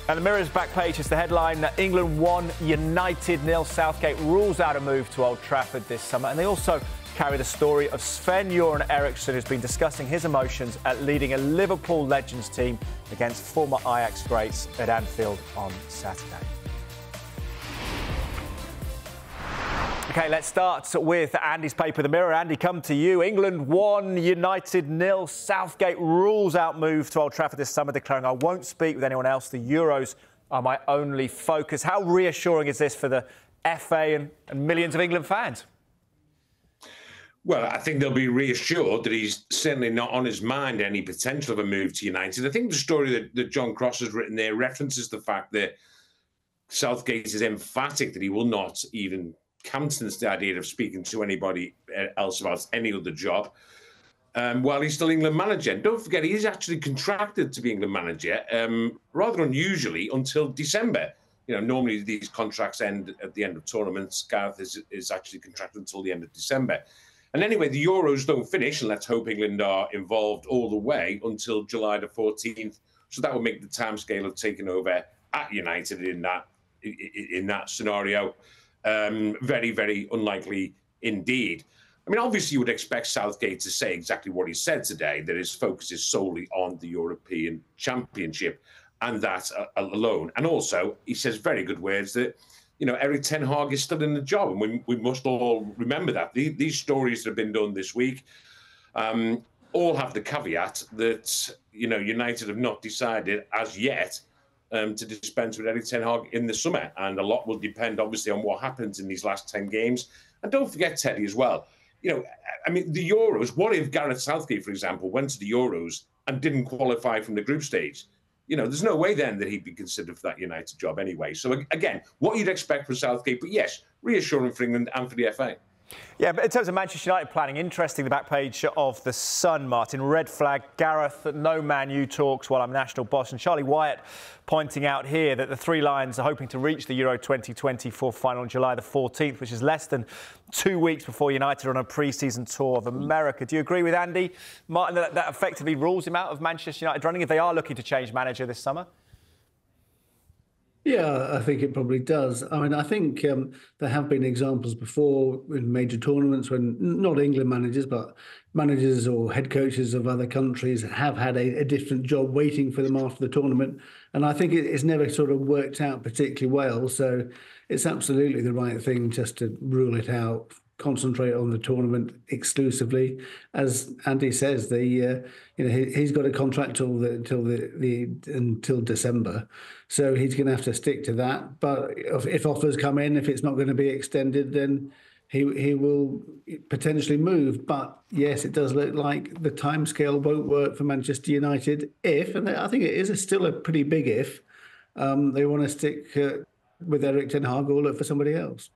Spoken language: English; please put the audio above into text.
And the Mirror's back page is the headline: England 1, United 0. Southgate rules out a move to Old Trafford this summer. And they also carry the story of Sven-Göran Eriksson, who's been discussing his emotions at leading a Liverpool Legends team against former Ajax greats at Anfield on Saturday. OK, let's start with Andy's paper, The Mirror. Andy, come to you. England 1, United 0. Southgate rules out move to Old Trafford this summer, declaring, "I won't speak with anyone else. The Euros are my only focus." How reassuring is this for the FA and millions of England fans? Well, I think they'll be reassured that he's certainly not on his mind any potential of a move to United. I think the story that John Cross has written there references the fact that Southgate is emphatic that he will not even countenance the idea of speaking to anybody else about any other job while he's still England manager. And don't forget, he is actually contracted to be England manager, rather unusually, until December. You know, normally these contracts end at the end of tournaments. Gareth is actually contracted until the end of December. And anyway, the Euros don't finish, and let's hope England are involved all the way until July the 14th. So that would make the timescale of taking over at United in that scenario very, very unlikely indeed. I mean, obviously, you would expect Southgate to say exactly what he said today, that his focus is solely on the European Championship and that alone. And also, he says very good words that, you know, Erik Ten Hag is still in the job. And we must all remember that. These stories that have been done this week all have the caveat that, you know, United have not decided as yet to dispense with Erik Ten Hag in the summer. And a lot will depend, obviously, on what happens in these last 10 games. And don't forget, Teddy, as well, you know, I mean, the Euros, what if Gareth Southgate, for example, went to the Euros and didn't qualify from the group stage? You know, there's no way then that he'd be considered for that United job anyway. So, again, what you'd expect from Southgate, but yes, reassuring for England and for the FA. Yeah, but in terms of Manchester United planning, interesting, the back page of The Sun, Martyn. Red flag, Gareth, no Man U talks while I'm national boss. And Charlie Wyatt pointing out here that the Three Lions are hoping to reach the Euro 2024 final on July the 14th, which is less than 2 weeks before United are on a pre-season tour of America. Do you agree with Andy, Martyn, that effectively rules him out of Manchester United running if they are looking to change manager this summer? Yeah, I think it probably does. I mean, I think there have been examples before in major tournaments when not England managers, but managers or head coaches of other countries have had a different job waiting for them after the tournament. And I think it's never sort of worked out particularly well. So it's absolutely the right thing just to rule it out, concentrate on the tournament exclusively. As Andy says, he's got a contract until December, so he's going to have to stick to that. But if offers come in, if it's not going to be extended, then he will potentially move. But yes, it does look like the timescale won't work for Manchester United if, and I think it is still a pretty big if, they want to stick with Erik Ten Hag or look for somebody else.